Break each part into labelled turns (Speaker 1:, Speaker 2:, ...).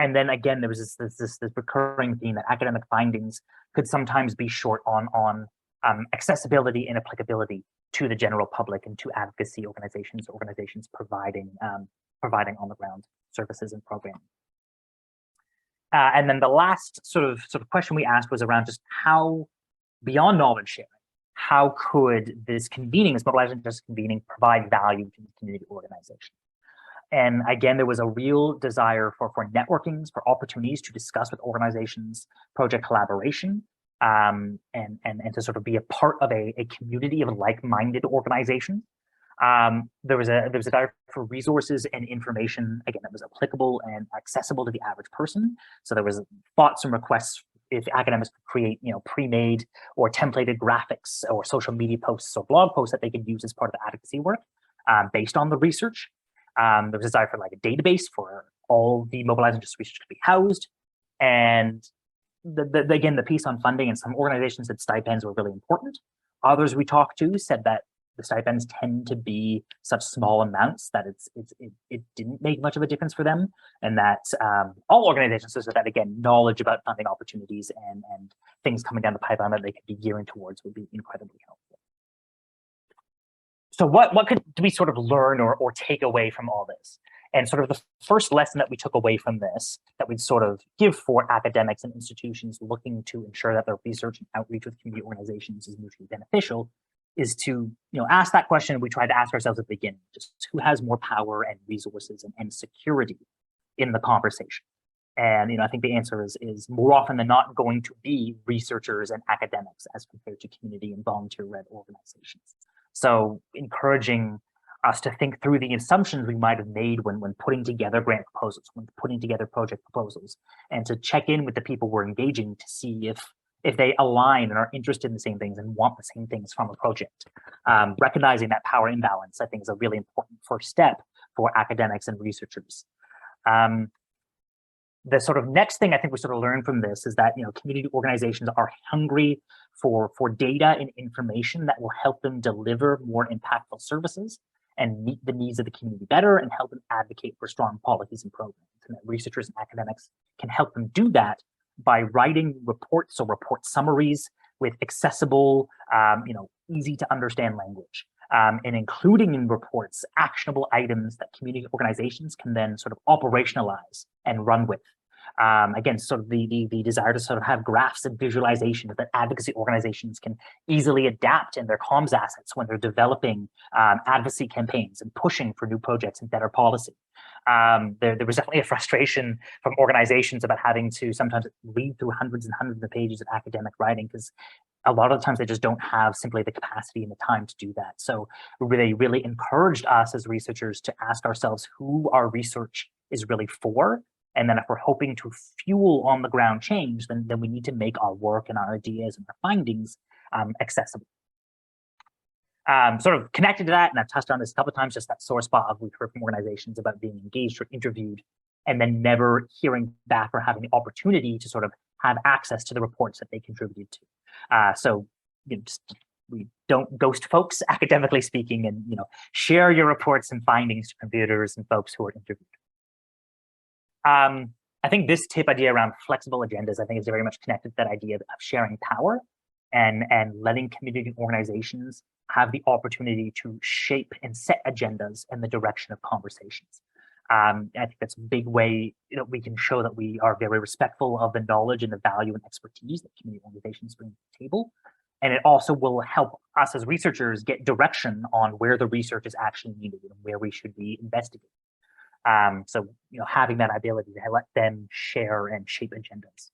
Speaker 1: And then again, there was this recurring theme that academic findings could sometimes be short on accessibility and applicability to the general public and to advocacy organizations providing on the ground services and programming. And then the last sort of question we asked was around just how, beyond knowledge sharing, how could this mobilizing justice convening provide value to the community organization? And again, there was a real desire for networkings, for opportunities to discuss with organizations, project collaboration, and to sort of be a part of a community of like-minded organizations. There was a desire for resources and information, again, that was applicable and accessible to the average person. So there was thoughts and requests if academics could create, pre-made or templated graphics or social media posts or blog posts that they could use as part of the advocacy work based on the research. There was a desire for like a database for all the mobilizing justice research to be housed. And again, the piece on funding, and some organizations said stipends were really important. Others we talked to said that the stipends tend to be such small amounts that it didn't make much of a difference for them, and that all organizations said that, again, knowledge about funding opportunities and things coming down the pipeline that they could be gearing towards would be incredibly helpful. So what do we sort of learn or take away from all this? And sort of the first lesson that we took away from this, that we'd sort of give for academics and institutions looking to ensure that their research and outreach with community organizations is mutually beneficial, is to ask that question we tried to ask ourselves at the beginning: just who has more power and resources and security in the conversation? And I think the answer is more often than not going to be researchers and academics as compared to community and volunteer-led organizations. So encouraging us to think through the assumptions we might have made when putting together grant proposals, when putting together project proposals, and to check in with the people we're engaging to see if they align and are interested in the same things and want the same things from a project. Recognizing that power imbalance, I think, is a really important first step for academics and researchers. The sort of next thing I think we sort of learned from this is that community organizations are hungry for data and information that will help them deliver more impactful services and meet the needs of the community better, and help them advocate for strong policies and programs. And that researchers and academics can help them do that by writing reports or report summaries with accessible, easy to understand language, and including in reports actionable items that community organizations can then sort of operationalize and run with. Again, sort of the desire to sort of have graphs and visualization that advocacy organizations can easily adapt in their comms assets when they're developing advocacy campaigns and pushing for new projects and better policy. There was definitely a frustration from organizations about having to sometimes read through hundreds and hundreds of pages of academic writing, because a lot of the times they just don't have simply the capacity and the time to do that. So they really encouraged us as researchers to ask ourselves who our research is really for. And then if we're hoping to fuel on the ground change, then we need to make our work and our ideas and our findings accessible. Sort of connected to that, and I've touched on this a couple of times, just that sore spot of we've heard from organizations about being engaged or interviewed and then never hearing back or having the opportunity to sort of have access to the reports that they contributed to. So we don't ghost folks, academically speaking, and share your reports and findings to contributors and folks who are interviewed. I think this tip idea around flexible agendas, I think, is very much connected to that idea of sharing power and letting community organizations have the opportunity to shape and set agendas in the direction of conversations. I think that's a big way we can show that we are very respectful of the knowledge and the value and expertise that community organizations bring to the table. And it also will help us as researchers get direction on where the research is actually needed and where we should be investigating. So having that ability to let them share and shape agendas.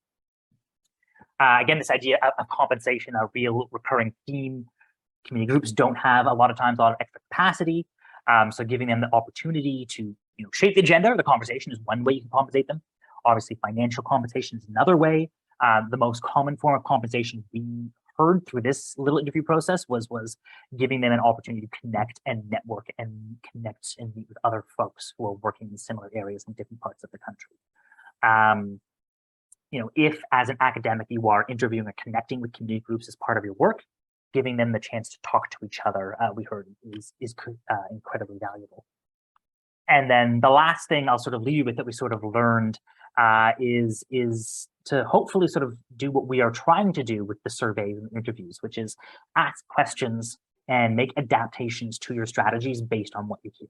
Speaker 1: Again, this idea of compensation, a real recurring theme. Community groups don't have a lot of extra capacity. So giving them the opportunity to shape the agenda or the conversation is one way you can compensate them. Obviously, financial compensation is another way. The most common form of compensation we heard through this little interview process was giving them an opportunity to connect and network and connect and meet with other folks who are working in similar areas in different parts of the country. If as an academic you are interviewing or connecting with community groups as part of your work, giving them the chance to talk to each other, we heard is incredibly valuable. And then the last thing I'll sort of leave you with that we sort of learned is to hopefully sort of do what we are trying to do with the surveys and interviews, which is ask questions and make adaptations to your strategies based on what you hear.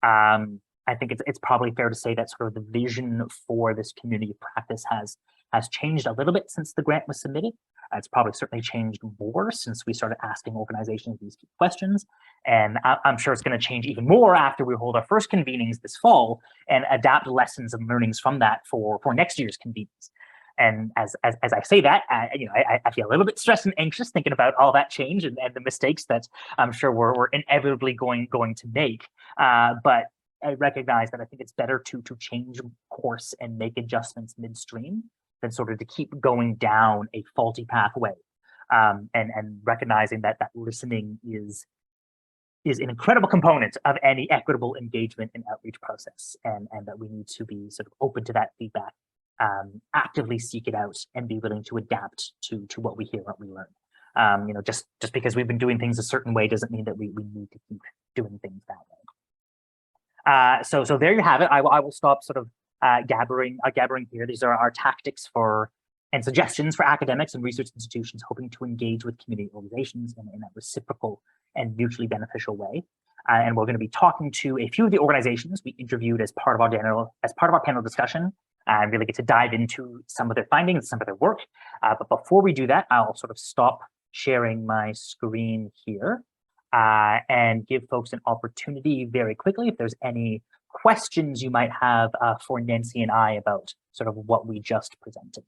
Speaker 1: I think it's probably fair to say that sort of the vision for this community practice has changed a little bit since the grant was submitted. It's probably certainly changed more since we started asking organizations these questions. And I'm sure it's going to change even more after we hold our first convenings this fall and adapt lessons and learnings from that for next year's convenings. And as I say that, I feel a little bit stressed and anxious thinking about all that change and the mistakes that I'm sure we're inevitably going to make. But I recognize that I think it's better to change course and make adjustments midstream than sort of to keep going down a faulty pathway, and recognizing that listening is an incredible component of any equitable engagement and outreach process, and that we need to be sort of open to that feedback, actively seek it out, and be willing to adapt to what we hear, what we learn. Just because we've been doing things a certain way doesn't mean that we need to keep doing things that way. So there you have it. I will stop sort of gathering here. These are our tactics and suggestions for academics and research institutions hoping to engage with community organizations in a reciprocal and mutually beneficial way. And we're going to be talking to a few of the organizations we interviewed as part of our panel discussion, and really get to dive into some of their findings, some of their work. But before we do that, I'll sort of stop sharing my screen here and give folks an opportunity very quickly if there's any questions you might have for Nancy and I about sort of what we just presented.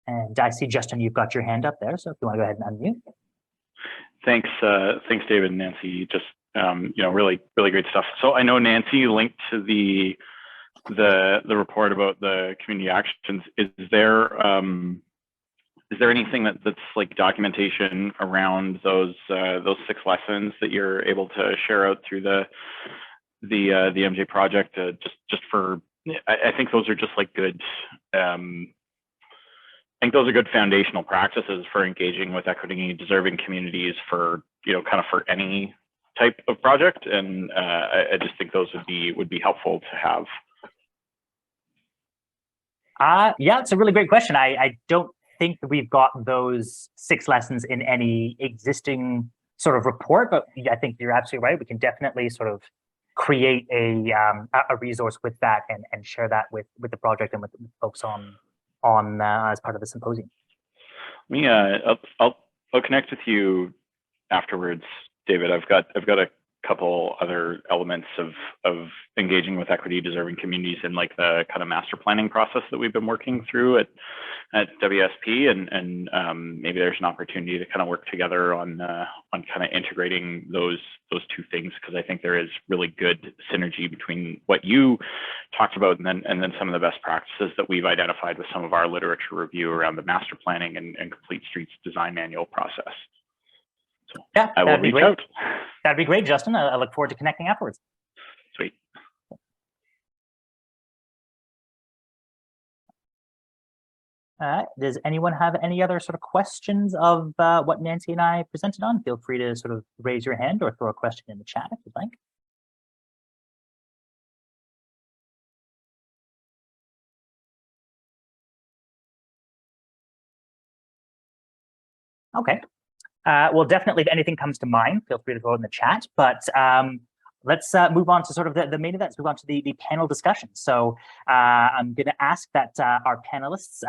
Speaker 1: And I see, Justin, you've got your hand up there, so if you want to go ahead and unmute.
Speaker 2: Thanks, David and Nancy. Just really great stuff. So I know Nancy linked to the report about the community actions. Is there anything that's like documentation around those 6 lessons that you're able to share out through the MJ project? Just for, I think those are just like good. I think those are good foundational practices for engaging with equity deserving communities for kind of for any type of project, and I just think those would be helpful to have.
Speaker 1: Yeah, it's a really great question. I don't think that we've got those 6 lessons in any existing sort of report, but I think you're absolutely right. We can definitely sort of create a resource with that and share that with the project and with folks on as part of the symposium.
Speaker 2: I'll connect with you afterwards, David. I've got a couple other elements of engaging with equity deserving communities in like the kind of master planning process that we've been working through at WSP, and maybe there's an opportunity to kind of work together on kind of integrating those 2 things, because I think there is really good synergy between what you talked about and then some of the best practices that we've identified with some of our literature review around the master planning and complete streets design manual process. So yeah, I will reach out.
Speaker 1: That'd be great, Justin. I look forward to connecting afterwards.
Speaker 2: Sweet.
Speaker 1: Does anyone have any other sort of questions of what Nancy and I presented on? Feel free to sort of raise your hand or throw a question in the chat if you'd like. Okay. Well, definitely, if anything comes to mind, feel free to throw it in the chat. But let's move on to sort of the main events, move on to the panel discussion. So I'm going to ask that our panelists,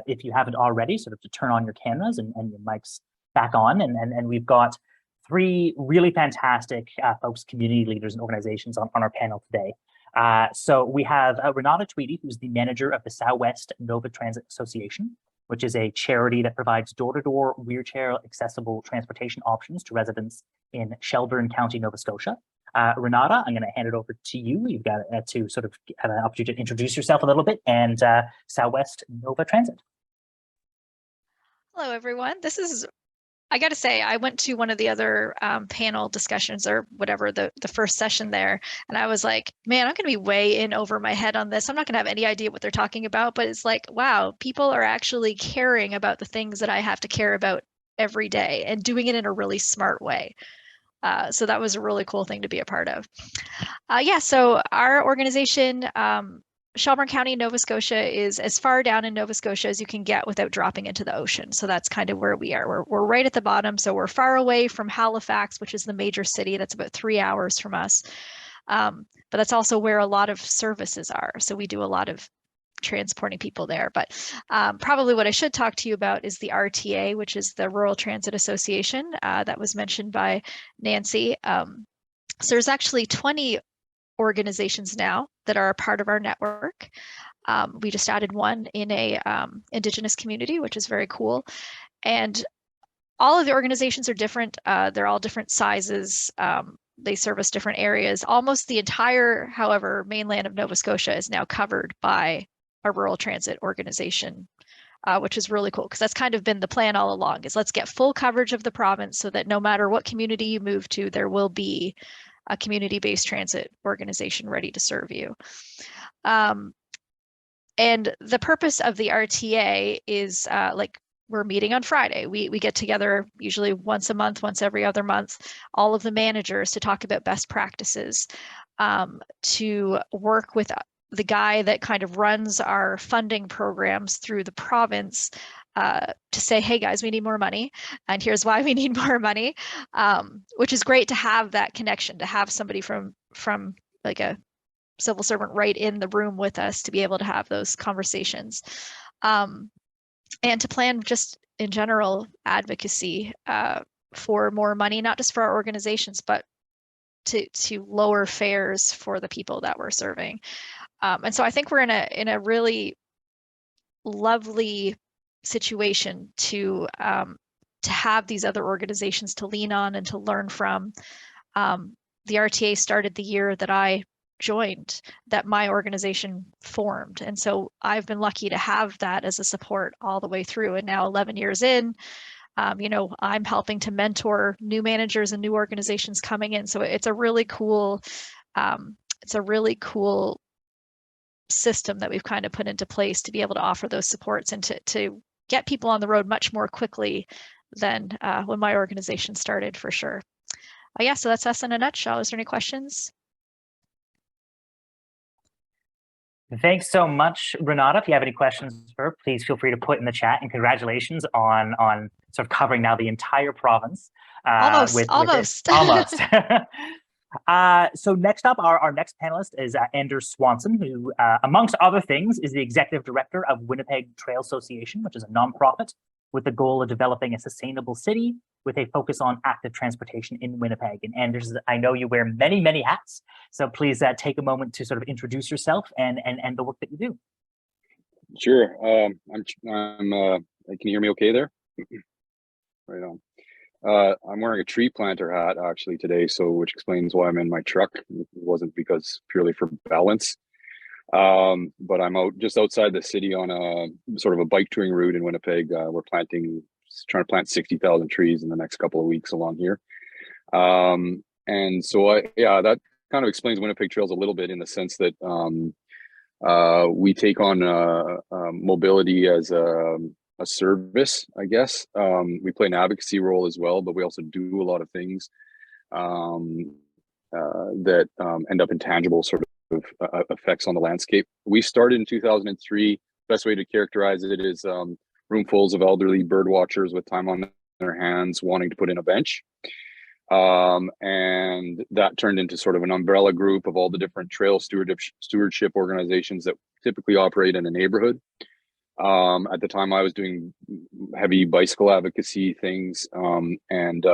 Speaker 1: if you haven't already, sort of to turn on your cameras and your mics back on. And we've got 3 really fantastic folks, community leaders and organizations on our panel today. So we have Renata Tweedy, who's the manager of the Southwest Nova Transit Association, which is a charity that provides door-to-door wheelchair accessible transportation options to residents in Shelburne County, Nova Scotia. Renata, I'm going to hand it over to you. You've got to sort of have an opportunity to introduce yourself a little bit and Southwest Nova Transit.
Speaker 3: Hello, everyone. I got to say, I went to one of the other panel discussions or whatever, the first session there, and I was like, man, I'm going to be way in over my head on this. I'm not going to have any idea what they're talking about, but it's like, wow, people are actually caring about the things that I have to care about every day and doing it in a really smart way. So that was a really cool thing to be a part of. Yeah, so our organization, Shelburne County, Nova Scotia, is as far down in Nova Scotia as you can get without dropping into the ocean. So that's kind of where we are. We're right at the bottom. So we're far away from Halifax, which is the major city. That's about 3 hours from us. But that's also where a lot of services are. So we do a lot of transporting people there. But probably what I should talk to you about is the RTA, which is the Rural Transit Association that was mentioned by Nancy. So there's actually 20 organizations now that are a part of our network. We just added one in a Indigenous community, which is very cool. And all of the organizations are different. They're all different sizes. They service different areas. Almost the entire, however, mainland of Nova Scotia is now covered by a rural transit organization, which is really cool because that's kind of been the plan all along, is let's get full coverage of the province so that no matter what community you move to, there will be a community-based transit organization ready to serve you. And the purpose of the RTA is like we're meeting on Friday. We get together usually once a month, once every other month, all of the managers to talk about best practices, to work with the guy that kind of runs our funding programs through the province, to say, hey guys, we need more money, and here's why we need more money, which is great to have that connection, to have somebody from like a civil servant right in the room with us to be able to have those conversations, and to plan just in general advocacy for more money, not just for our organizations, but to lower fares for the people that we're serving. And so I think we're in a really lovely situation to have these other organizations to lean on and to learn from. The RTA started the year that I joined, that my organization formed. And so I've been lucky to have that as a support all the way through. And now 11 years in, I'm helping to mentor new managers and new organizations coming in. So it's a really cool, system that we've kind of put into place to be able to offer those supports and to get people on the road much more quickly than when my organization started, for sure. Yeah, so that's us in a nutshell. Is there any questions?
Speaker 1: Thanks so much, Renata. If you have any questions for her, please feel free to put in the chat. And congratulations on sort of covering now the entire province.
Speaker 3: Almost.
Speaker 1: So next up, our next panelist is Anders Swanson, who, amongst other things, is the executive director of Winnipeg Trail Association, which is a nonprofit with the goal of developing a sustainable city with a focus on active transportation in Winnipeg. And Anders, I know you wear many, many hats, so please take a moment to sort of introduce yourself and the work that you do.
Speaker 4: Sure. Can you hear me okay there? Right on. I'm wearing a tree planter hat actually today, which explains why I'm in my truck. It wasn't because purely for balance. But I'm just outside the city on a sort of a bike touring route in Winnipeg. We're trying to plant 60,000 trees in the next couple of weeks along here. And so that kind of explains Winnipeg Trails a little bit, in the sense that we take on mobility as a service, I guess. We play an advocacy role as well, but we also do a lot of things that end up in tangible sort of effects on the landscape. We started in 2003. Best way to characterize it is roomfuls of elderly bird watchers with time on their hands wanting to put in a bench. And that turned into sort of an umbrella group of all the different trail stewardship organizations that typically operate in a neighborhood. At the time I was doing heavy bicycle advocacy things, and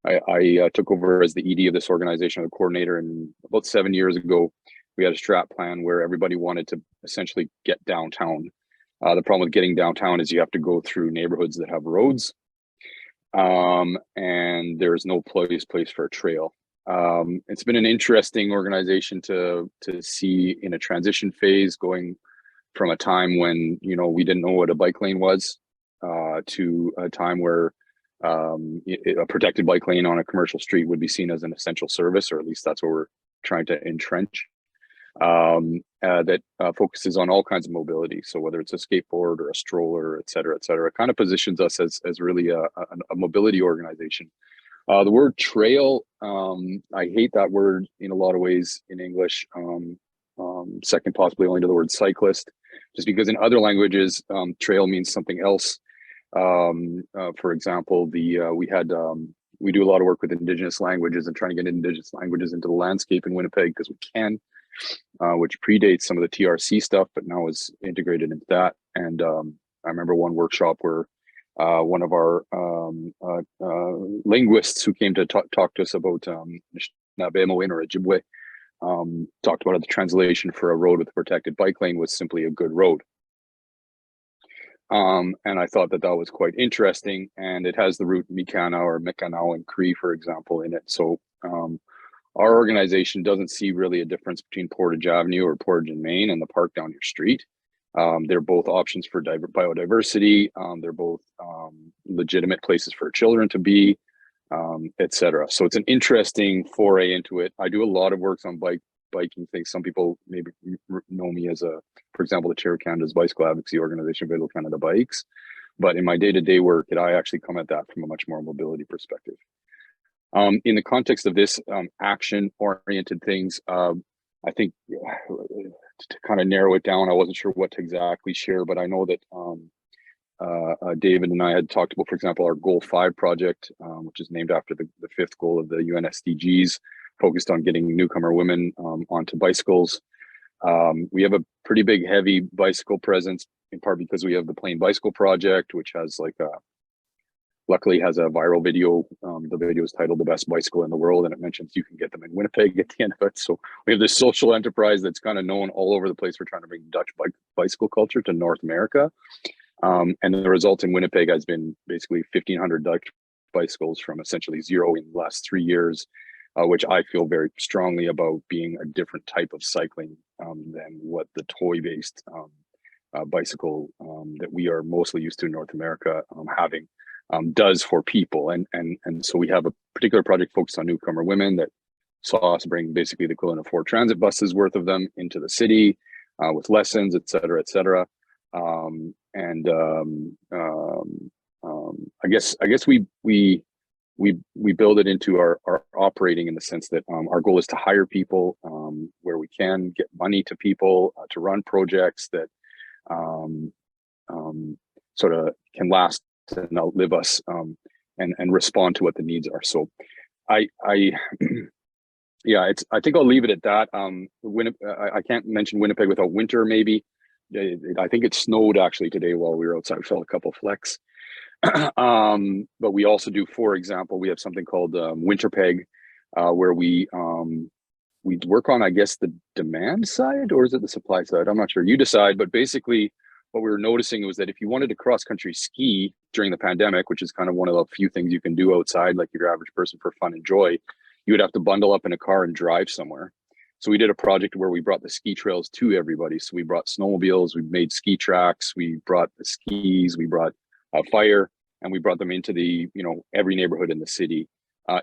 Speaker 4: I took over as the ED of this organization, the coordinator, and about 7 years ago, we had a strat plan where everybody wanted to essentially get downtown. The problem with getting downtown is you have to go through neighborhoods that have roads, and there's no place for a trail. It's been an interesting organization to see in a transition phase, going from a time when we didn't know what a bike lane was, to a time where a protected bike lane on a commercial street would be seen as an essential service, or at least that's what we're trying to entrench. That focuses on all kinds of mobility. So whether it's a skateboard or a stroller, et cetera, it kind of positions us as really a mobility organization. The word trail, I hate that word in a lot of ways in English. Second possibly only to the word cyclist, just because in other languages, trail means something else. For example, we do a lot of work with Indigenous languages and trying to get Indigenous languages into the landscape in Winnipeg because we can, which predates some of the TRC stuff, but now is integrated into that. And I remember one workshop where one of our linguists who came to talk to us about Nabemowin or Ojibwe talked about it. The translation for a road with a protected bike lane was simply a good road. And I thought that was quite interesting, and it has the root Mikana or Mikanao and Cree, for example, in it. So our organization doesn't see really a difference between Portage Avenue or Portage and Main and the park down your street. They're both options for biodiversity. They're both legitimate places for children to be, etc. So it's an interesting foray into it. I do a lot of work on biking things. Some people maybe know me as for example, the chair of Canada's bicycle advocacy organization, Available Canada Bikes. But in my day-to-day work, I actually come at that from a much more mobility perspective. In the context of this action-oriented things, I think to kind of narrow it down, I wasn't sure what to exactly share, but I know that David and I had talked about, for example, our Goal 5 project, which is named after the fifth goal of the UN SDGs, focused on getting newcomer women onto bicycles. We have a pretty big, heavy bicycle presence, in part because we have the Plain Bicycle Project, which has luckily has a viral video. The video is titled "The Best Bicycle in the World," and it mentions you can get them in Winnipeg at the end of it. So we have this social enterprise that's kind of known all over the place for trying to bring Dutch bicycle culture to North America. And the result in Winnipeg has been basically 1,500 Dutch bicycles from essentially zero in the last 3 years, which I feel very strongly about being a different type of cycling than what the toy-based bicycle that we are mostly used to in North America having does for people. And so we have a particular project focused on newcomer women that saw us bring basically the equivalent of 4 transit buses worth of them into the city with lessons, et cetera, et cetera. I guess we build it into our operating in the sense that our goal is to hire people where we can, get money to people to run projects that sort of can last and outlive us and respond to what the needs are. So I think I'll leave it at that. I can't mention Winnipeg without winter, maybe. I think it snowed actually today while we were outside. We felt a couple flecks. But we also do, for example, we have something called Winterpeg, where we work on, I guess, the demand side, or is it the supply side? I'm not sure. You decide. But basically, what we were noticing was that if you wanted to cross-country ski during the pandemic, which is kind of one of the few things you can do outside, like your average person for fun and joy, you would have to bundle up in a car and drive somewhere. So we did a project where we brought the ski trails to everybody. So we brought snowmobiles, we made ski tracks, we brought the skis, we brought fire, and we brought them into every neighborhood in the city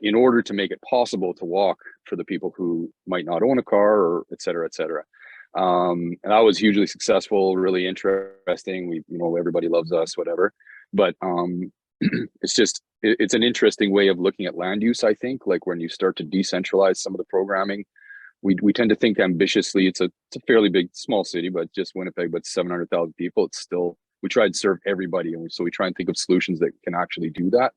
Speaker 4: in order to make it possible to walk for the people who might not own a car, or et cetera, et cetera. And that was hugely successful, really interesting. Everybody loves us, whatever. But it's an interesting way of looking at land use, I think. Like when you start to decentralize some of the programming, we tend to think ambitiously. It's a fairly big, small city, but just Winnipeg, but 700,000 people. It's still, we try to serve everybody, and so we try and think of solutions that can actually do that.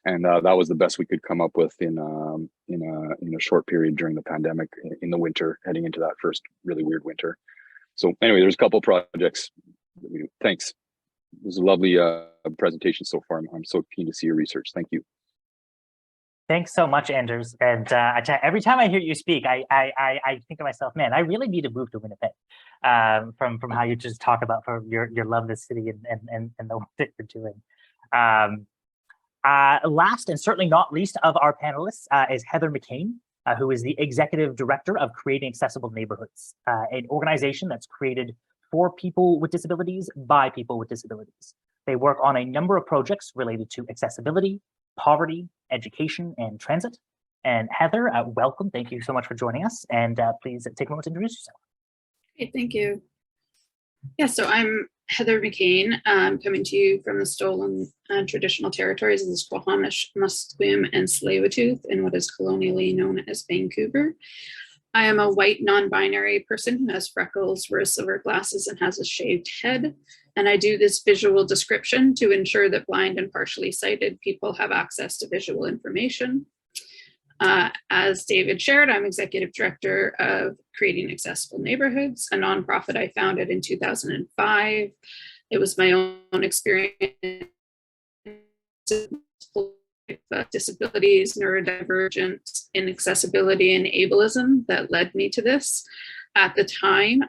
Speaker 4: And that was the best we could come up with in a short period during the pandemic in the winter, heading into that first really weird winter. So anyway, there's a couple of projects that we do. Thanks. It was a lovely presentation so far. I'm so keen to see your research. Thank you.
Speaker 1: Thanks so much, Anders. And every time I hear you speak, I think to myself, man, I really need to move to Winnipeg. From how you just talk about for your love of the city and the work that you're doing. Last and certainly not least of our panelists is Heather McCain, who is the Executive Director of Creating Accessible Neighborhoods, an organization that's created for people with disabilities by people with disabilities. They work on a number of projects related to accessibility, poverty, education, and transit. And Heather, welcome. Thank you so much for joining us. And please take a moment to introduce yourself.
Speaker 5: Great, thank you. Yeah, so I'm Heather McCain. I'm coming to you from the stolen traditional territories of the Squamish, Musqueam, and Tsleil-Waututh in what is colonially known as Vancouver. I am a white non-binary person who has freckles, wears silver glasses, and has a shaved head. And I do this visual description to ensure that blind and partially sighted people have access to visual information. As David shared, I'm executive director of Creating Accessible Neighborhoods, a nonprofit I founded in 2005. It was my own experience disabilities, neurodivergence, inaccessibility, and ableism that led me to this. At the time,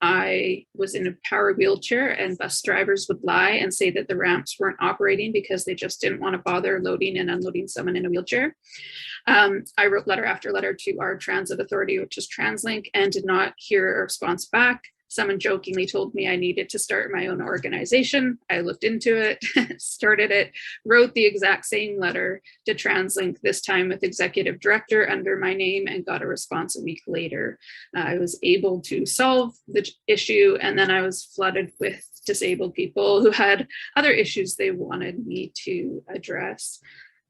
Speaker 5: I was in a power wheelchair, and bus drivers would lie and say that the ramps weren't operating because they just didn't want to bother loading and unloading someone in a wheelchair. I wrote letter after letter to our transit authority, which is TransLink, and did not hear a response back. Someone jokingly told me I needed to start my own organization. I looked into it, started it, wrote the exact same letter to TransLink, this time with executive director under my name, and got a response a week later. I was able to solve the issue, and then I was flooded with disabled people who had other issues they wanted me to address.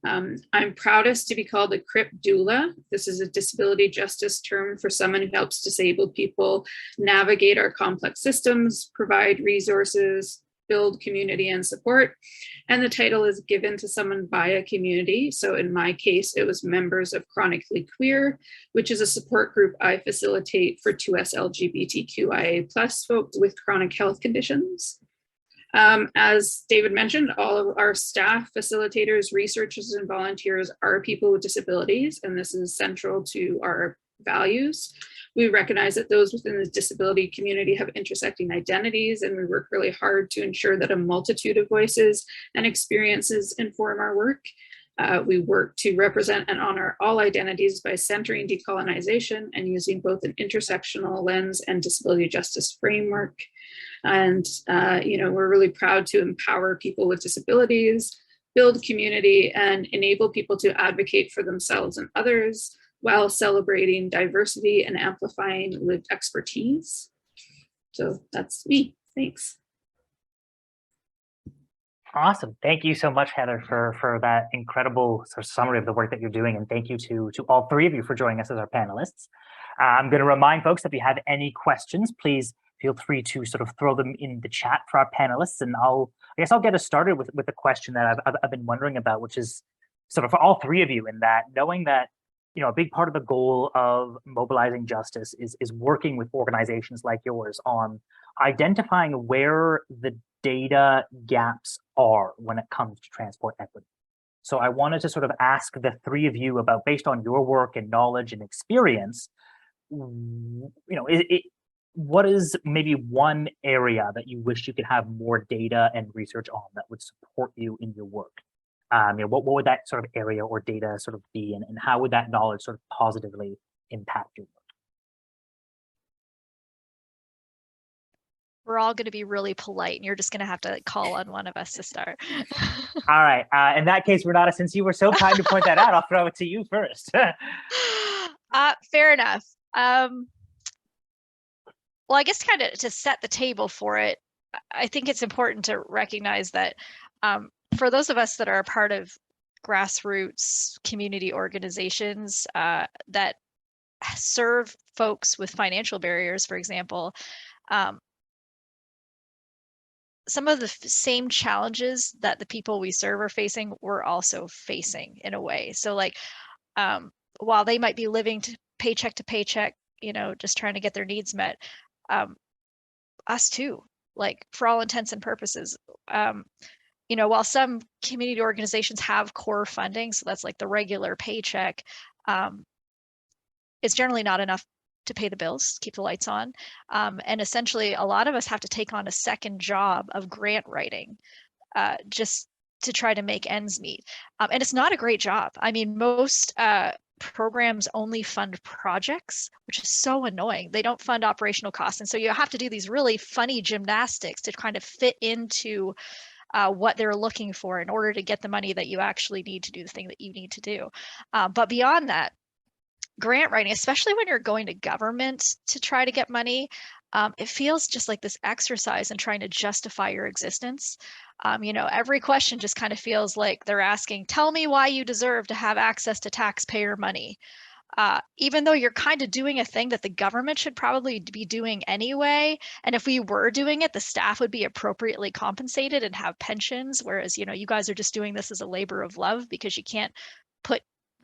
Speaker 5: I'm proudest to be called a CRIP doula. This is a disability justice term for someone who helps disabled people navigate our complex systems, provide resources, build community and support. And the title is given to someone by a community. So in my case, it was members of Chronically Queer, which is a support group I facilitate for 2S LGBTQIA+ folks with chronic health conditions. As David mentioned, all of our staff, facilitators, researchers, and volunteers are people with disabilities, and this is central to our values. We recognize that those within the disability community have intersecting identities, and we work really hard to ensure that a multitude of voices and experiences inform our work. We work to represent and honor all identities by centering decolonization and using both an intersectional lens and disability justice framework. And, we're really proud to empower people with disabilities, build community, and enable people to advocate for themselves and others while celebrating diversity and amplifying lived expertise. So that's me. Thanks.
Speaker 1: Awesome. Thank you so much, Heather, for that incredible sort of summary of the work that you're doing. And thank you to all three of you for joining us as our panelists. I'm going to remind folks, if you have any questions, please feel free to sort of throw them in the chat for our panelists. And I guess I'll get us started with a question that I've been wondering about, which is sort of for all three of you, in that knowing that, a big part of the goal of mobilizing justice is working with organizations like yours on identifying where the data gaps are when it comes to transport equity. So I wanted to sort of ask the three of you about, based on your work and knowledge and experience, what is maybe one area that you wish you could have more data and research on that would support you in your work? What would that sort of area or data sort of be, and how would that knowledge sort of positively impact your work?
Speaker 3: We're all going to be really polite, and you're just going to have to call on one of us to start.
Speaker 1: All right. In that case, Renata, since you were so kind to point that out, I'll throw it to you first.
Speaker 3: Fair enough. Well, I guess kind of to set the table for it, I think it's important to recognize that for those of us that are a part of grassroots community organizations that serve folks with financial barriers, for example, some of the same challenges that the people we serve are facing, we're also facing in a way. So like, while they might be living paycheck to paycheck, just trying to get their needs met, us too, like for all intents and purposes, while some community organizations have core funding, so that's like the regular paycheck, it's generally not enough to pay the bills, keep the lights on. And essentially, a lot of us have to take on a second job of grant writing just to try to make ends meet. And it's not a great job. I mean, most programs only fund projects, which is so annoying. They don't fund operational costs. And so you have to do these really funny gymnastics to kind of fit into what they're looking for in order to get the money that you actually need to do the thing that you need to do. But beyond that, grant writing, especially when you're going to government to try to get money, it feels just like this exercise in trying to justify your existence. You know, every question just kind of feels like they're asking, tell me why you deserve to have access to taxpayer money. Even though you're kind of doing a thing that the government should probably be doing anyway. And if we were doing it, the staff would be appropriately compensated and have pensions. Whereas, you know, you guys are just doing this as a labor of love because you can't put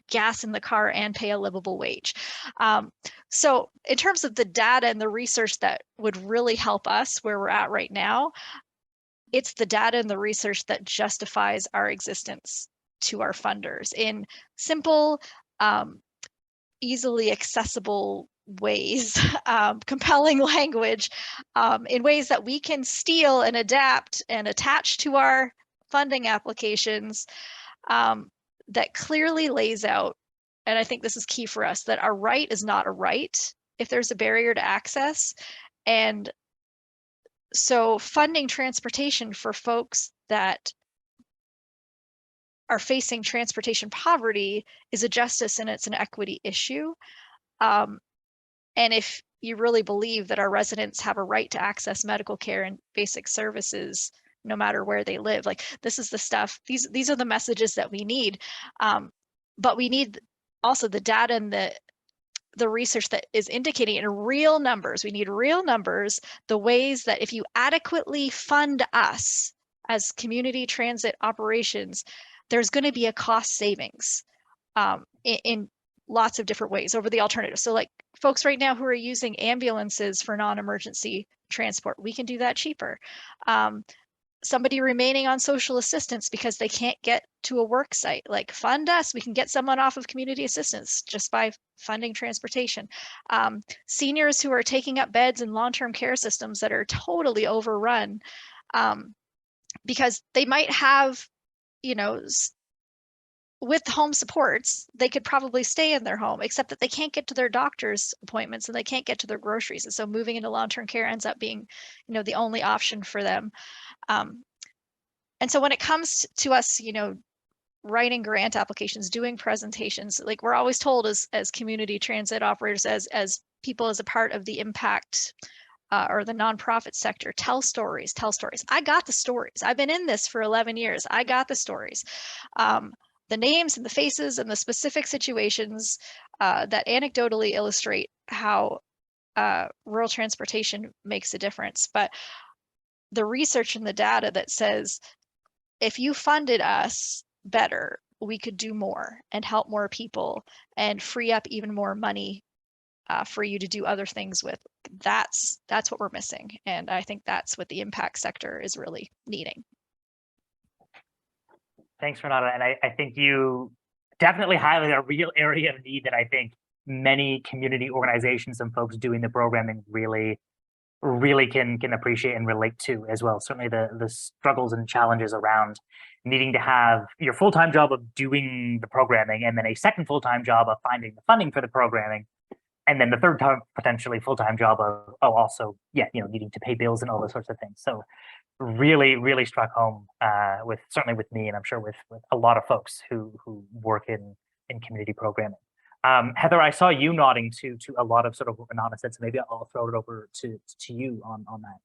Speaker 3: gas in the car and pay a livable wage. So in terms of the data and the research that would really help us where we're at right now, it's the data and the research that justifies our existence to our funders in simple, easily accessible ways, compelling language, in ways that we can steal and adapt and attach to our funding applications, that clearly lays out, and I think this is key for us, that our right is not a right if there's a barrier to access. And so funding transportation for folks that are facing transportation poverty is a justice and it's an equity issue. And if you really believe that our residents have a right to access medical care and basic services, no matter where they live, like this is the stuff, these are the messages that we need. But we need also the data and the research that is indicating in real numbers. We need real numbers, the ways that if you adequately fund us as community transit operations, there's going to be a cost savings in lots of different ways over the alternative. So like folks right now who are using ambulances for non-emergency transport, we can do that cheaper. Somebody remaining on social assistance because they can't get to a work site, like fund us, we can get someone off of community assistance just by funding transportation. Seniors who are taking up beds in long-term care systems that are totally overrun, because they might have, you know, with home supports, they could probably stay in their home, except that they can't get to their doctor's appointments and they can't get to their groceries. And so moving into long-term care ends up being, you know, the only option for them. And so when it comes to us, you know, writing grant applications, doing presentations, like we're always told as community transit operators, as people as a part of the impact or the nonprofit sector, tell stories, tell stories. I got the stories. I've been in this for 11 years. I got the stories. The names and the faces and the specific situations that anecdotally illustrate how rural transportation makes a difference. But the research and the data that says, if you funded us better, we could do more and help more people and free up even more money for you to do other things with. That's what we're missing. And I think that's what the impact sector is really needing.
Speaker 1: Thanks, Renata. And I think you definitely highlight a real area of need that I think many community organizations and folks doing the programming really can appreciate and relate to as well. Certainly the struggles and challenges around needing to have your full-time job of doing the programming and then a second full-time job of finding the funding for the programming. And then the third time potentially full-time job of, also, needing to pay bills and all those sorts of things. So really struck home certainly with me, and I'm sure with a lot of folks who work in community programming. Heather, I saw you nodding to a lot of sort of what Renata said, so maybe I'll throw it over to you on that.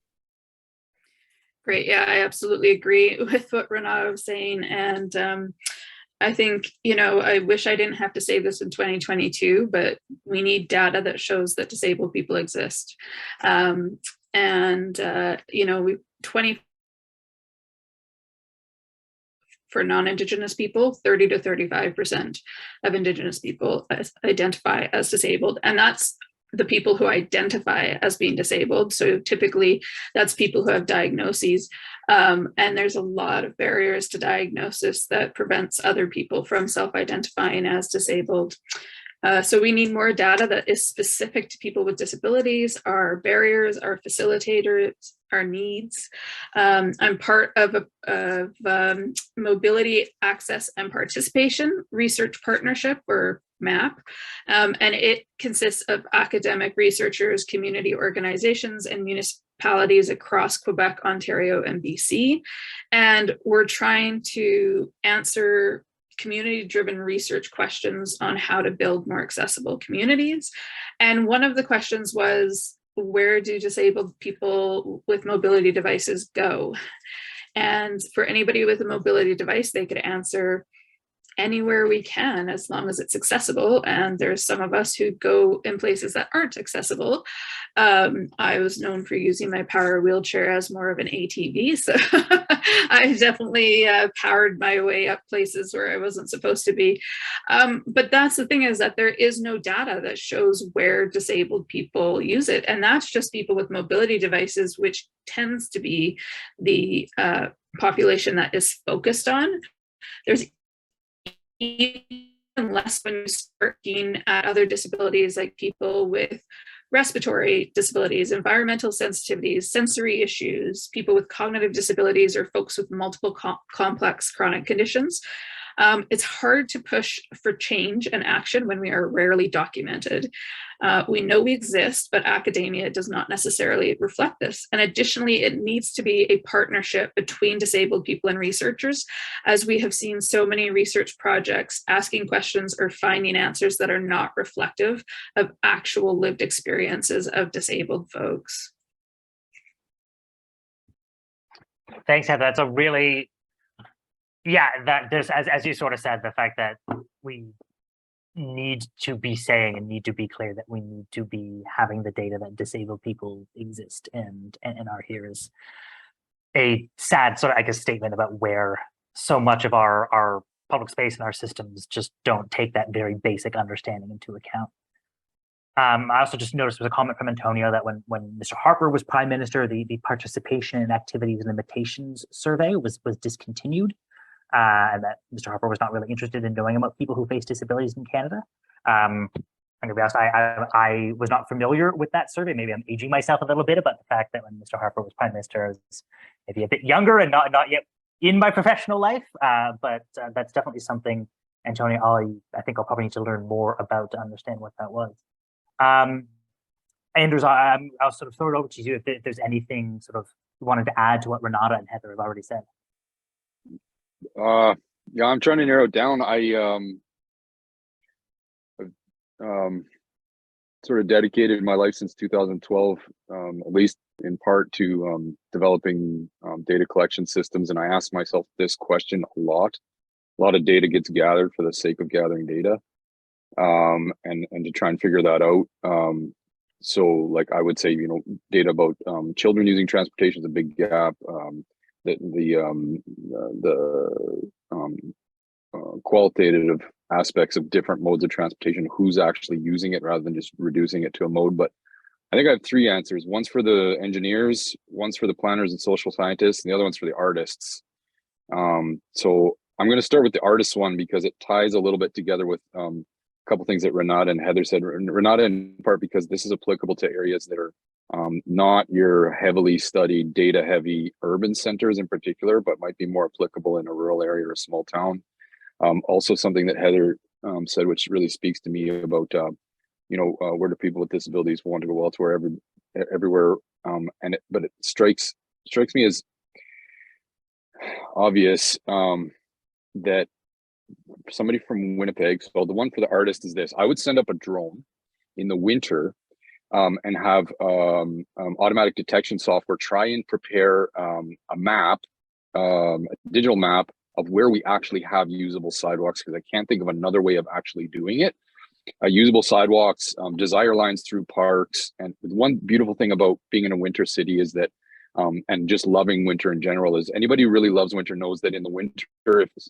Speaker 5: Great. Yeah, I absolutely agree with what Renata was saying. And I think, I wish I didn't have to say this in 2022, but we need data that shows that disabled people exist. For non-Indigenous people, 30 to 35% of Indigenous people identify as disabled. And that's the people who identify as being disabled. So typically that's people who have diagnoses. And there's a lot of barriers to diagnosis that prevents other people from self-identifying as disabled. So we need more data that is specific to people with disabilities, our barriers, our facilitators, our needs. I'm part of Mobility, Access and Participation Research Partnership, or MAP, and it consists of academic researchers, community organizations, and municipalities across Quebec, Ontario, and BC. And we're trying to answer community-driven research questions on how to build more accessible communities. And one of the questions was, where do disabled people with mobility devices go? And for anybody with a mobility device, they could answer anywhere we can, as long as it's accessible. And there's some of us who go in places that aren't accessible. I was known for using my power wheelchair as more of an ATV. So I definitely powered my way up places where I wasn't supposed to be. But that's the thing, is that there is no data that shows where disabled people use it. And that's just people with mobility devices, which tends to be the population that is focused on. There's even less when you start looking at other disabilities, like people with respiratory disabilities, environmental sensitivities, sensory issues, people with cognitive disabilities, or folks with multiple complex chronic conditions. It's hard to push for change and action when we are rarely documented. We know we exist, but academia does not necessarily reflect this. And additionally, it needs to be a partnership between disabled people and researchers, as we have seen so many research projects asking questions or finding answers that are not reflective of actual lived experiences of disabled folks.
Speaker 1: Thanks, Heather. That's a really, yeah, that there's, as you sort of said, the fact that we need to be saying and need to be clear that we need to be having the data that disabled people exist and are here is a sad sort of, I guess, statement about where so much of our public space and our systems just don't take that very basic understanding into account. I also just noticed there was a comment from Antonio that when Mr. Harper was Prime Minister, the participation in activities limitations survey was discontinued. And that Mr. Harper was not really interested in knowing about people who face disabilities in Canada. I'm gonna be honest, I was not familiar with that survey. Maybe I'm aging myself a little bit about the fact that when Mr. Harper was Prime Minister, I was maybe a bit younger and not yet in my professional life. But that's definitely something, Antonio, I think I'll probably need to learn more about to understand what that was. Andrews, I'll sort of throw it over to you if there's anything sort of you wanted to add to what Renata and Heather have already said.
Speaker 4: Yeah, I'm trying to narrow it down. I sort of dedicated my life since 2012, at least in part, to developing data collection systems, and I ask myself this question a lot. A lot of data gets gathered for the sake of gathering data, and to try and figure that out. So, like I would say, you know, data about children using transportation is a big gap. Qualitative aspects of different modes of transportation, who's actually using it rather than just reducing it to a mode. But I think I have three answers. One's for the engineers, one's for the planners and social scientists, and the other one's for the artists. So I'm going to start with the artists one because it ties a little bit together with a couple things that Renata and Heather said. Renata in part because this is applicable to areas that are not your heavily studied, data-heavy urban centers in particular, but might be more applicable in a rural area or a small town. Also, something that Heather said, which really speaks to me about, you know, where do people with disabilities want to go elsewhere, everywhere. But it strikes me as obvious that somebody from Winnipeg. So the one for the artist is this: I would send up a drone in the winter. And have automatic detection software try and prepare a map, a digital map of where we actually have usable sidewalks, because I can't think of another way of actually doing it. Usable sidewalks, desire lines through parks. And one beautiful thing about being in a winter city is that, and just loving winter in general, is anybody who really loves winter knows that in the winter,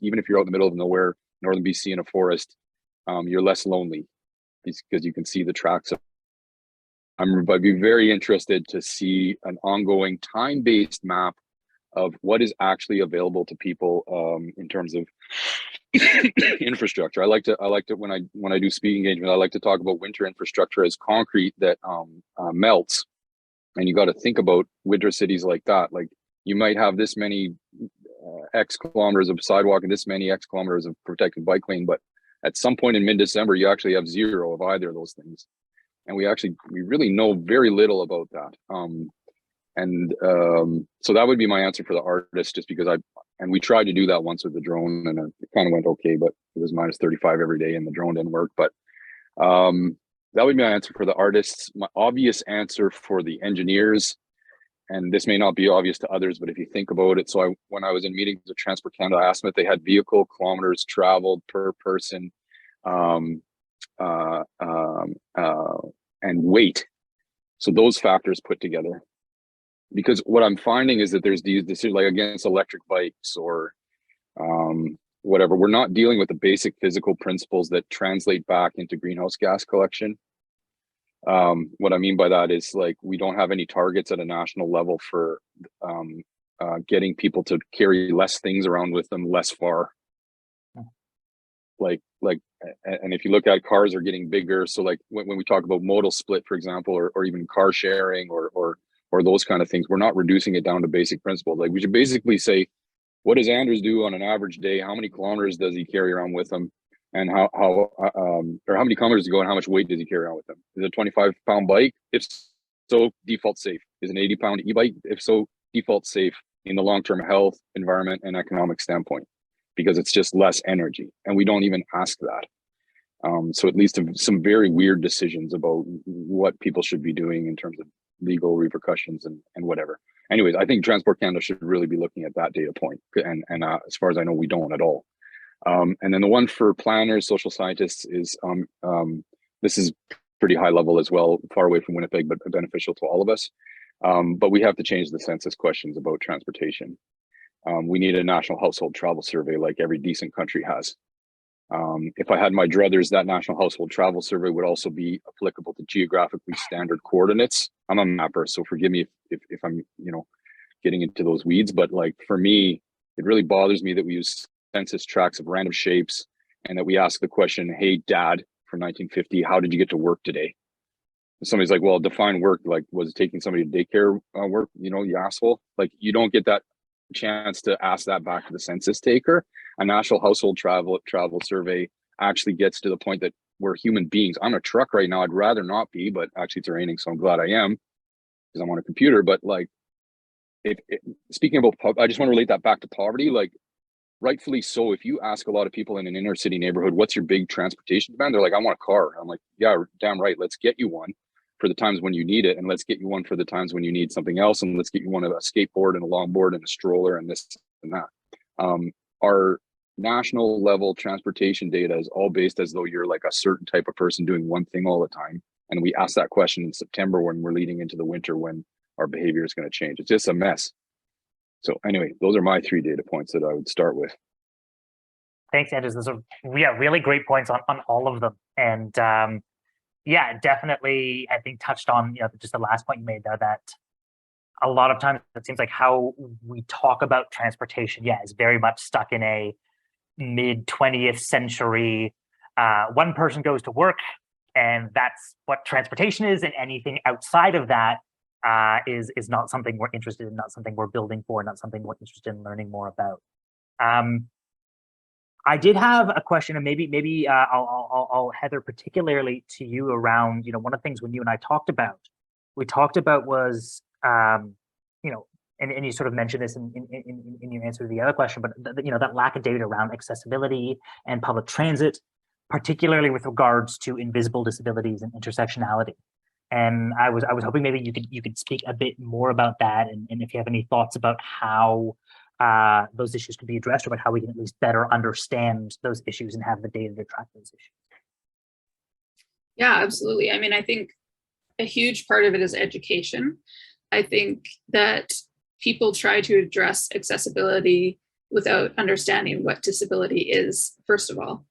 Speaker 4: even if you're out in the middle of nowhere, northern BC in a forest, you're less lonely because you can see the tracks of. I'd be very interested to see an ongoing time-based map of what is actually available to people in terms of infrastructure. I like to when I do speaking engagement, I like to talk about winter infrastructure as concrete that melts, and you got to think about winter cities like that. Like you might have this many X kilometers of sidewalk and this many X kilometers of protected bike lane, but at some point in mid-December, you actually have zero of either of those things. And we really know very little about that. So that would be my answer for the artist, just because we tried to do that once with the drone and it kind of went okay, but it was -35 every day and the drone didn't work. But that would be my answer for the artists. My obvious answer for the engineers, and this may not be obvious to others, but if you think about it, so when I was in meetings with Transport Canada, I asked them if they had vehicle kilometers traveled per person and weight. So those factors put together. Because what I'm finding is that there's these decisions like against electric bikes or whatever. We're not dealing with the basic physical principles that translate back into greenhouse gas collection. What I mean by that is like we don't have any targets at a national level for getting people to carry less things around with them less far. And if you look at cars are getting bigger, so like when we talk about modal split, for example, or even car sharing or those kind of things, we're not reducing it down to basic principles. Like we should basically say, what does Anders do on an average day? How many kilometers does he carry around with him? And or how many kilometers does he go and how much weight does he carry around with him? Is it a 25-pound bike? If so, default safe. Is it an 80-pound e-bike? If so, default safe in the long-term health, environment, and economic standpoint, because it's just less energy. And we don't even ask that. So it leads to some very weird decisions about what people should be doing in terms of legal repercussions and whatever. Anyways, I think Transport Canada should really be looking at that data point. And as far as I know, we don't at all. And then the one for planners, social scientists is, this is pretty high level as well, far away from Winnipeg, but beneficial to all of us. But we have to change the census questions about transportation. We need a national household travel survey like every decent country has. If I had my druthers, that national household travel survey would also be applicable to geographically standard coordinates. I'm a mapper, so forgive me if I'm, getting into those weeds, but like for me, it really bothers me that we use census tracts of random shapes and that we ask the question, hey, Dad, from 1950, how did you get to work today? And somebody's like, well, define work, like was it taking somebody to daycare work, you asshole? Like you don't get that chance to ask that back to the census taker. A national household travel survey actually gets to the point that we're human beings. I'm a truck right now. I'd rather not be, but actually it's raining, so I'm glad I am because I'm on a computer. But like, speaking about, I just want to relate that back to poverty. Like, rightfully so. If you ask a lot of people in an inner city neighborhood, what's your big transportation demand? They're like, I want a car. I'm like, yeah, damn right. Let's get you one for the times when you need it, and let's get you one for the times when you need something else, and let's get you one of a skateboard and a longboard and a stroller and this and that. Our national level transportation data is all based as though you're like a certain type of person doing one thing all the time. And we ask that question in September when we're leading into the winter when our behavior is going to change. It's just a mess. So anyway, those are my 3 data points that I would start with.
Speaker 1: Thanks, Anders. Those are really great points on all of them. And definitely, I think touched on just the last point you made there, that a lot of times it seems like how we talk about transportation, is very much stuck in a mid-20th century. One person goes to work, and that's what transportation is, and anything outside of that is not something we're interested in, not something we're building for, not something we're interested in learning more about. I did have a question, and maybe I'll Heather particularly to you around, one of the things when you and I talked about was, and you sort of mentioned this in your answer to the other question, but that lack of data around accessibility and public transit, particularly with regards to invisible disabilities and intersectionality. And I was hoping maybe you could speak a bit more about that, and if you have any thoughts about how those issues could be addressed, or about how we can at least better understand those issues and have the data to track those issues.
Speaker 5: Yeah, absolutely. I mean, I think a huge part of it is education. I think that people try to address accessibility without understanding what disability is, first of all.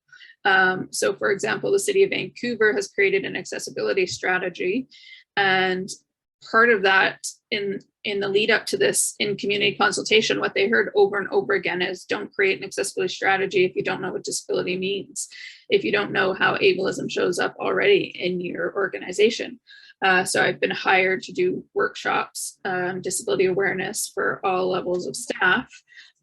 Speaker 5: So for example, the city of Vancouver has created an accessibility strategy, and part of that in the lead up to this in community consultation, what they heard over and over again is don't create an accessibility strategy if you don't know what disability means, if you don't know how ableism shows up already in your organization. So I've been hired to do workshops, disability awareness for all levels of staff,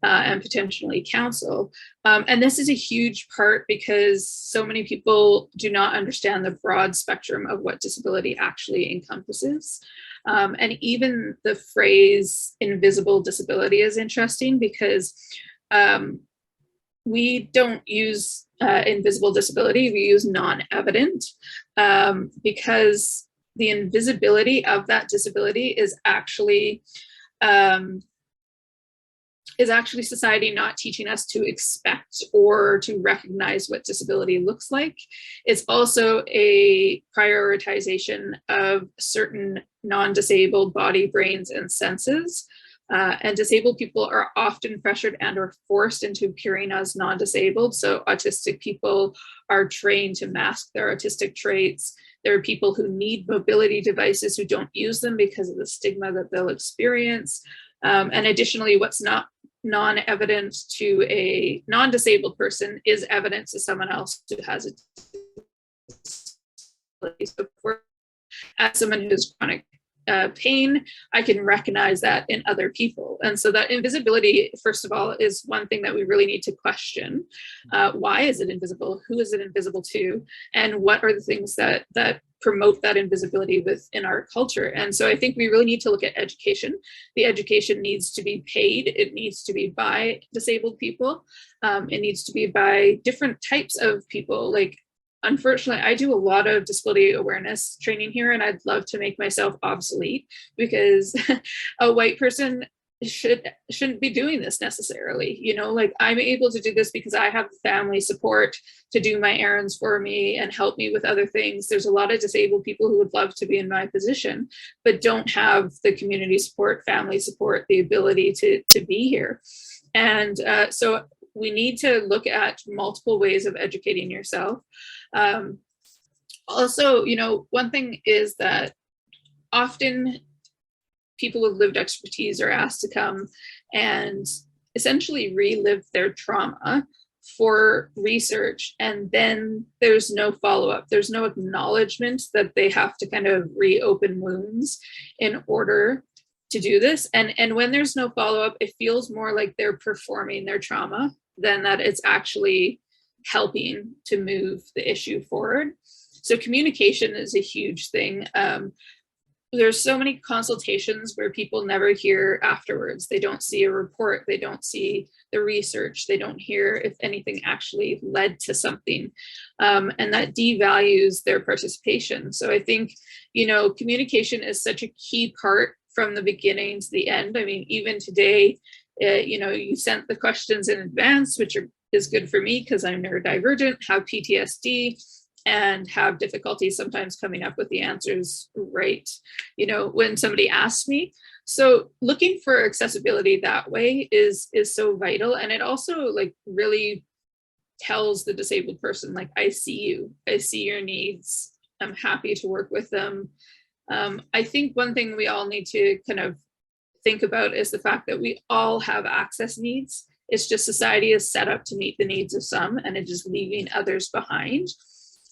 Speaker 5: and potentially council. And this is a huge part because so many people do not understand the broad spectrum of what disability actually encompasses. And even the phrase invisible disability is interesting because we don't use invisible disability, we use non-evident, because the invisibility of that disability is actually society not teaching us to expect or to recognize what disability looks like. It's also a prioritization of certain non-disabled body, brains, and senses. And disabled people are often pressured and or forced into appearing as non-disabled. So autistic people are trained to mask their autistic traits. There are people who need mobility devices who don't use them because of the stigma that they'll experience. And additionally, what's not non-evident to a non-disabled person is evident to someone else who has a disability. So as someone who has chronic pain, I can recognize that in other people. And so that invisibility, first of all, is one thing that we really need to question. Why is it invisible? Who is it invisible to? And what are the things that promote that invisibility within our culture? And so I think we really need to look at education. The education needs to be paid. It needs to be by disabled people. It needs to be by different types of people. Like, unfortunately, I do a lot of disability awareness training here, and I'd love to make myself obsolete, because a white person shouldn't be doing this necessarily. You know, like, I'm able to do this because I have family support to do my errands for me and help me with other things. There's a lot of disabled people who would love to be in my position, but don't have the community support, family support, the ability to be here. And so we need to look at multiple ways of educating yourself. Also, you know, one thing is that often people with lived expertise are asked to come and essentially relive their trauma for research, and then there's no follow-up. There's no acknowledgement that they have to kind of reopen wounds in order to do this. And when there's no follow-up, it feels more like they're performing their trauma than that it's actually helping to move the issue forward. So communication is a huge thing. There's so many consultations where people never hear afterwards. They don't see a report, they don't see the research, they don't hear if anything actually led to something. And that devalues their participation. So I think, you know, communication is such a key part from the beginning to the end. I mean, even today, you know, you sent the questions in advance, which is good for me because I'm neurodivergent, have PTSD, and have difficulty sometimes coming up with the answers right, you know, when somebody asks me. So looking for accessibility that way is so vital. And it also like really tells the disabled person, like, I see you, I see your needs, I'm happy to work with them. I think one thing we all need to kind of think about is the fact that we all have access needs. It's just society is set up to meet the needs of some, and it is leaving others behind.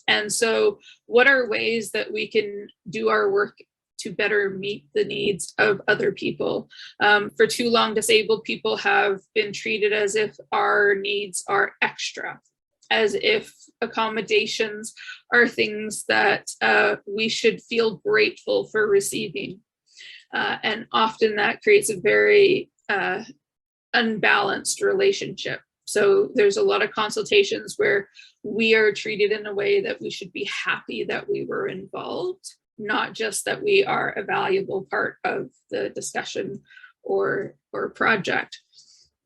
Speaker 5: And so what are ways that we can do our work to better meet the needs of other people? For too long, disabled people have been treated as if our needs are extra, as if accommodations are things that we should feel grateful for receiving. And often that creates a very unbalanced relationship. So there's a lot of consultations where we are treated in a way that we should be happy that we were involved, not just that we are a valuable part of the discussion or project.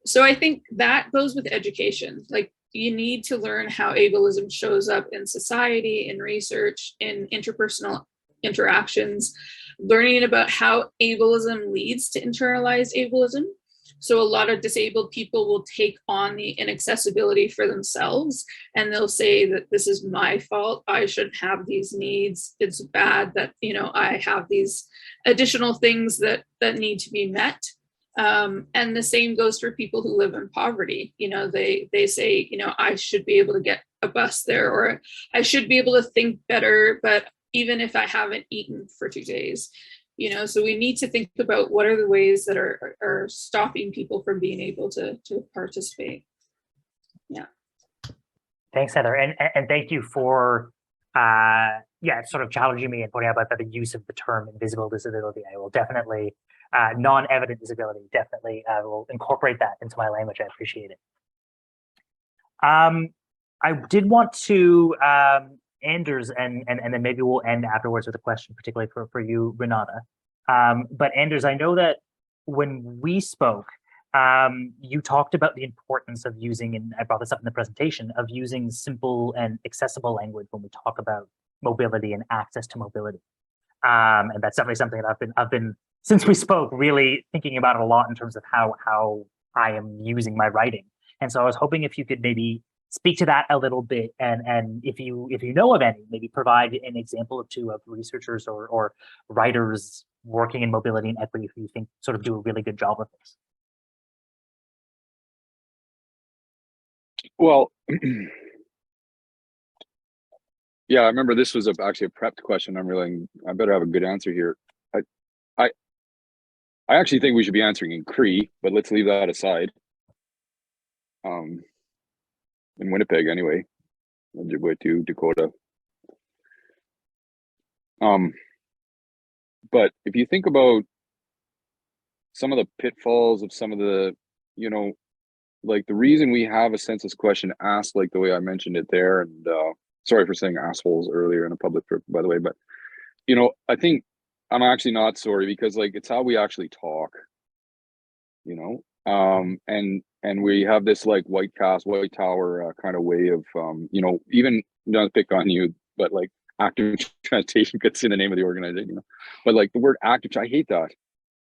Speaker 5: So I think that goes with education. Like, you need to learn how ableism shows up in society, in research, in interpersonal interactions, learning about how ableism leads to internalized ableism. So a lot of disabled people will take on the inaccessibility for themselves, and they'll say that this is my fault, I shouldn't have these needs, it's bad that, you know, I have these additional things that need to be met. And the same goes for people who live in poverty. You know, they say, you know, I should be able to get a bus there, or I should be able to think better, but even if I haven't eaten for 2 days. You know, so we need to think about what are the ways that are stopping people from being able to participate. Yeah.
Speaker 1: Thanks, Heather, and thank you for sort of challenging me and pointing out about the use of the term invisible disability. I will definitely non-evident disability. Definitely will incorporate that into my language. I appreciate it. I did want to, Anders, and then maybe we'll end afterwards with a question, particularly for you, Renata. But Anders, I know that when we spoke, you talked about the importance of using, and I brought this up in the presentation, of using simple and accessible language when we talk about mobility and access to mobility. And that's definitely something that I've been since we spoke, really thinking about it a lot in terms of how I am using my writing. And so I was hoping if you could maybe speak to that a little bit, and if you know of any, maybe provide an example or two of researchers or writers working in mobility and equity who you think sort of do a really good job of this.
Speaker 4: Well, yeah, I remember this was actually a prepped question. I better have a good answer here. I actually think we should be answering in Cree, but let's leave that aside. In Winnipeg, anyway, Ojibwe, Dakota. But if you think about some of the pitfalls of some of the, like the reason we have a census question asked like the way I mentioned it there, and sorry for saying assholes earlier in a public trip, by the way, but I think I'm actually not sorry, because like it's how we actually talk, and we have this like white tower kind of way of even not to pick on you, but like active transportation gets in the name of the organization, but like the word active, I hate that.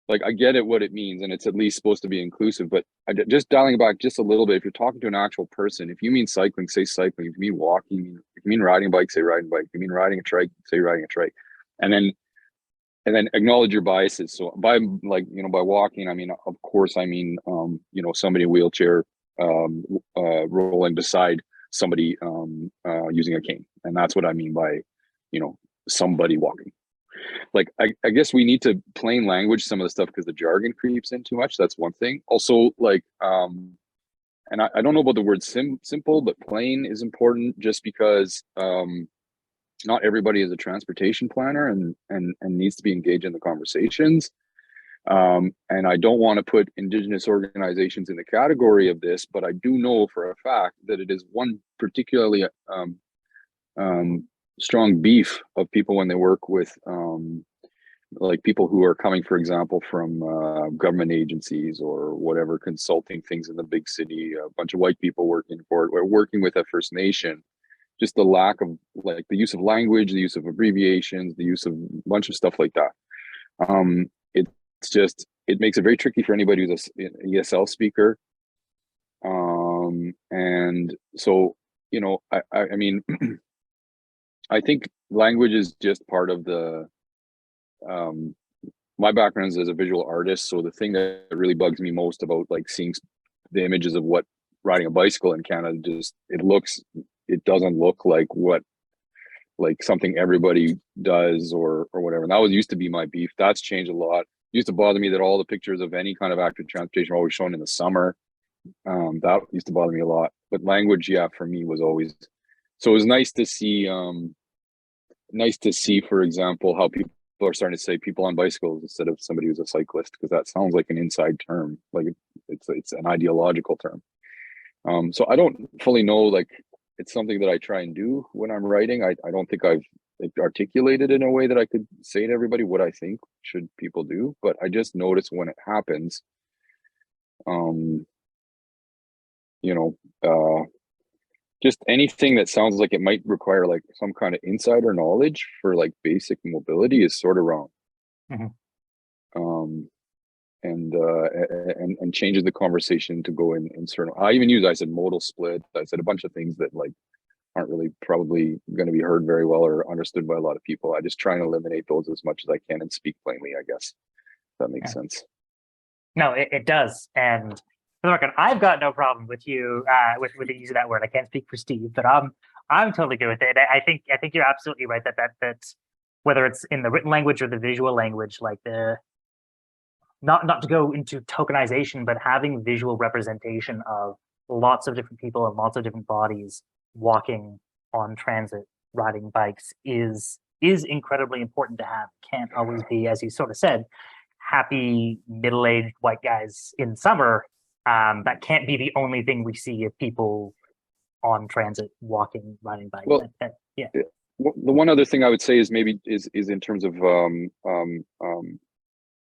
Speaker 4: Like I get it what it means, and it's at least supposed to be inclusive, but just dialing it back just a little bit, if you're talking to an actual person, if you mean cycling, say cycling. If you mean walking, if you mean riding a bike, say riding a bike. If you mean riding a trike, say riding a trike. And then acknowledge your biases. So by by walking, I mean, of course, I mean, somebody in a wheelchair rolling beside somebody using a cane. And that's what I mean by, somebody walking. Like, I guess we need to plain language some of the stuff because the jargon creeps in too much. That's one thing. Also, like, and I don't know about the word simple, but plain is important, just because not everybody is a transportation planner and needs to be engaged in the conversations. And I don't want to put Indigenous organizations in the category of this, but I do know for a fact that it is one particularly strong beef of people when they work with like people who are coming, for example, from government agencies or whatever, consulting things in the big city, a bunch of white people working for it. We're working with a First Nation. Just the lack of like the use of language, the use of abbreviations, the use of a bunch of stuff like that. It makes it very tricky for anybody who's an ESL speaker. And so, I mean, I think language is just part of the, my background is as a visual artist. So the thing that really bugs me most about like seeing the images of what riding a bicycle in Canada, it doesn't look like something everybody does or whatever. And that used to be my beef. That's changed a lot. It used to bother me that all the pictures of any kind of active transportation were always shown in the summer. That used to bother me a lot. But language, yeah, for me was always, so it was nice to see, for example, how people are starting to say people on bicycles instead of somebody who's a cyclist, because that sounds like an inside term, like it's an ideological term. So I don't fully know, like, it's something that I try and do when I'm writing. I don't think I've articulated in a way that I could say to everybody what I think should people do, but I just notice when it happens, just anything that sounds like it might require like some kind of insider knowledge for like basic mobility is sort of wrong. Mm-hmm. And changes the conversation to go in certain. I said modal split. I said a bunch of things that like aren't really probably going to be heard very well or understood by a lot of people. I just try and eliminate those as much as I can and speak plainly, I guess. If that makes sense. No,
Speaker 1: it does. And for the record, I've got no problem with you with the use of that word. I can't speak for Steve, but I'm totally good with it. I think you're absolutely right that whether it's in the written language or the visual language, like the not to go into tokenization, but having visual representation of lots of different people and lots of different bodies walking, on transit, riding bikes is incredibly important to have. Can't always be, as you sort of said, happy middle-aged white guys in summer. That can't be the only thing we see of people on transit, walking, riding bike.
Speaker 4: Well,
Speaker 1: yeah.
Speaker 4: The one other thing I would say is maybe is in terms of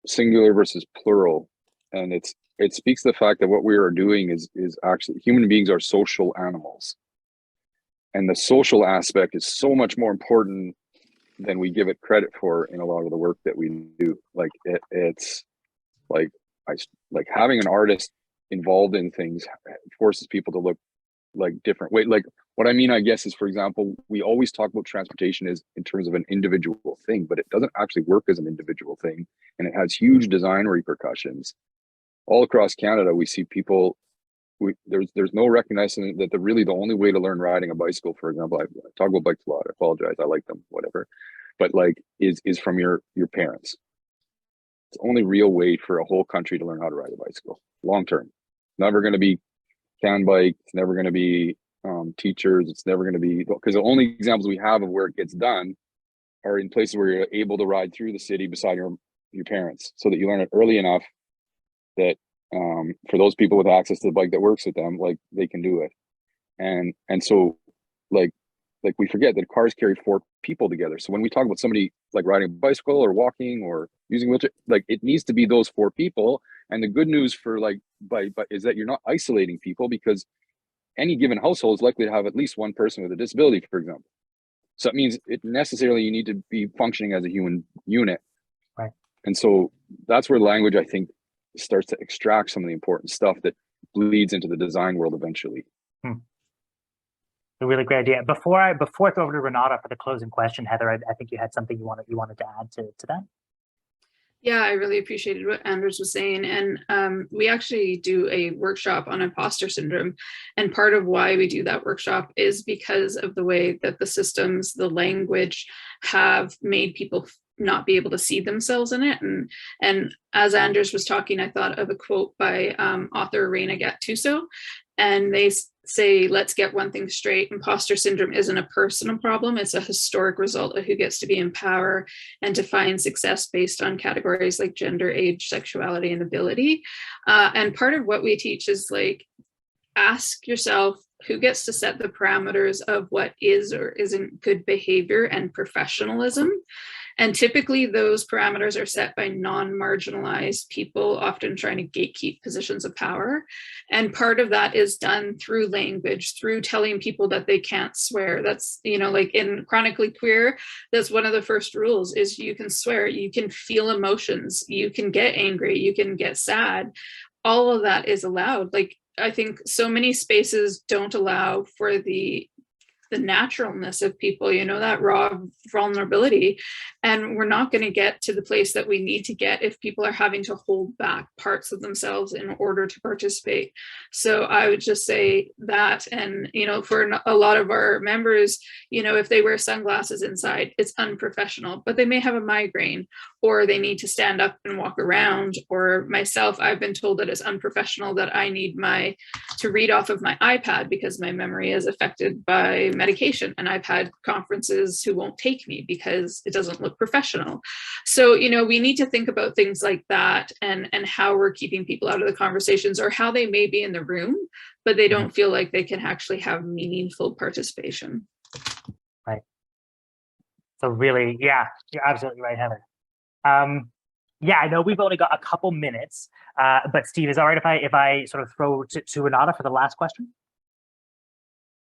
Speaker 4: singular versus plural, and it speaks to the fact that what we are doing is actually, human beings are social animals, and the social aspect is so much more important than we give it credit for in a lot of the work that we do. Like it's like having an artist involved in things forces people to look like different way. Like what I mean, I guess, is, for example, we always talk about transportation as in terms of an individual thing, but it doesn't actually work as an individual thing, and it has huge design repercussions all across Canada. We see people. There's no recognition that the only way to learn riding a bicycle, for example, I talk about bikes a lot. I apologize, I like them, whatever, but like is from your parents. It's the only real way for a whole country to learn how to ride a bicycle long term. Never going to be can bike. It's never going to be teachers. It's never going to be, because the only examples we have of where it gets done are in places where you're able to ride through the city beside your parents, so that you learn it early enough that for those people with access to the bike that works with them, like they can do it. And so like we forget that cars carry 4 people together. So when we talk about somebody like riding a bicycle or walking or using a wheelchair, like it needs to be those 4 people. And the good news for is that you're not isolating people, because any given household is likely to have at least one person with a disability, for example. So it means it necessarily you need to be functioning as a human unit.
Speaker 1: Right.
Speaker 4: And so that's where language, I think, starts to extract some of the important stuff that bleeds into the design world eventually.
Speaker 1: A really great idea. Before I throw over to Renata for the closing question, Heather, I think you had something you wanted to add to that.
Speaker 5: Yeah, I really appreciated what Anders was saying. And we actually do a workshop on imposter syndrome. And part of why we do that workshop is because of the way that the systems, the language have made people not be able to see themselves in it. And as Anders was talking, I thought of a quote by author Renata. And they say, let's get one thing straight. Imposter syndrome isn't a personal problem. It's a historic result of who gets to be in power and define success based on categories like gender, age, sexuality, and ability. And part of what we teach is like, ask yourself, who gets to set the parameters of what is or isn't good behavior and professionalism? And typically those parameters are set by non-marginalized people, often trying to gatekeep positions of power. And part of that is done through language, through telling people that they can't swear. That's, like in Chronically Queer, that's one of the first rules is you can swear, you can feel emotions, you can get angry, you can get sad. All of that is allowed. Like, I think so many spaces don't allow for the naturalness of people, that raw vulnerability. And we're not going to get to the place that we need to get if people are having to hold back parts of themselves in order to participate. So I would just say that, and, for a lot of our members, if they wear sunglasses inside, it's unprofessional, but they may have a migraine, or they need to stand up and walk around. Or myself, I've been told that it's unprofessional that I need to read off of my iPad because my memory is affected by medication. And I've had conferences who won't take me because it doesn't look professional. So, we need to think about things like that and how we're keeping people out of the conversations, or how they may be in the room, but they don't feel like they can actually have meaningful participation.
Speaker 1: Right. So really, yeah, you're absolutely right, Heather. Yeah, I know we've only got a couple minutes, but Steve, is it all right if I sort of throw to Renata for the last question?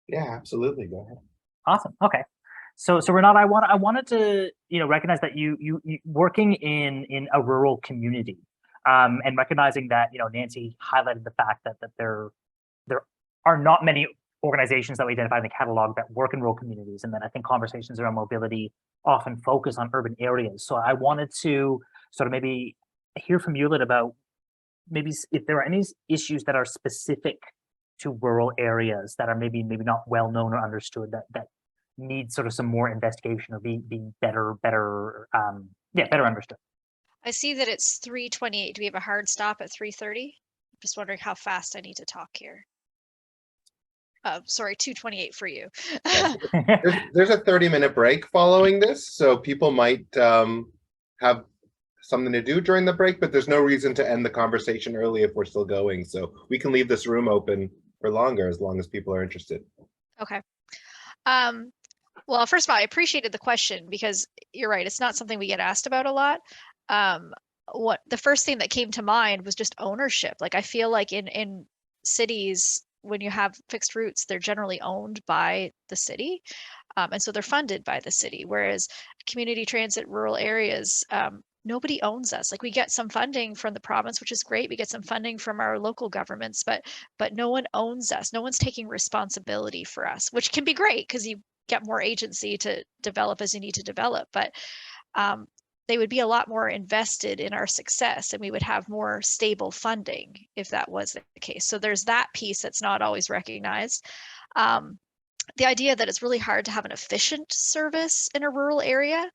Speaker 6: Yeah, absolutely. Go ahead.
Speaker 1: Awesome. Okay. So Renata, I wanted to recognize that you working in a rural community, and recognizing that Nancy highlighted the fact that there are not many organizations that we identify in the catalog that work in rural communities, and then I think conversations around mobility often focus on urban areas. So I wanted to sort of maybe hear from you a little about maybe if there are any issues that are specific to rural areas that are maybe not well known or understood that need sort of some more investigation or be better understood.
Speaker 3: I see that it's 3:28. Do we have a hard stop at 3:30? Just wondering how fast I need to talk here. Sorry, 2:28 for you.
Speaker 6: There's a 30-minute break following this, so people might have something to do during the break, but there's no reason to end the conversation early if we're still going. So we can leave this room open for longer as long as people are interested.
Speaker 3: Okay. Well, first of all, I appreciated the question because you're right. It's not something we get asked about a lot. What the first thing that came to mind was just ownership. Like I feel like in cities, when you have fixed routes, they're generally owned by the city. And so they're funded by the city. Whereas community transit, rural areas, nobody owns us. Like we get some funding from the province, which is great. We get some funding from our local governments, but no one owns us. No one's taking responsibility for us, which can be great because you get more agency to develop as you need to develop. But they would be a lot more invested in our success, and we would have more stable funding if that was the case. So there's that piece that's not always recognized. The idea that it's really hard to have an efficient service in a rural area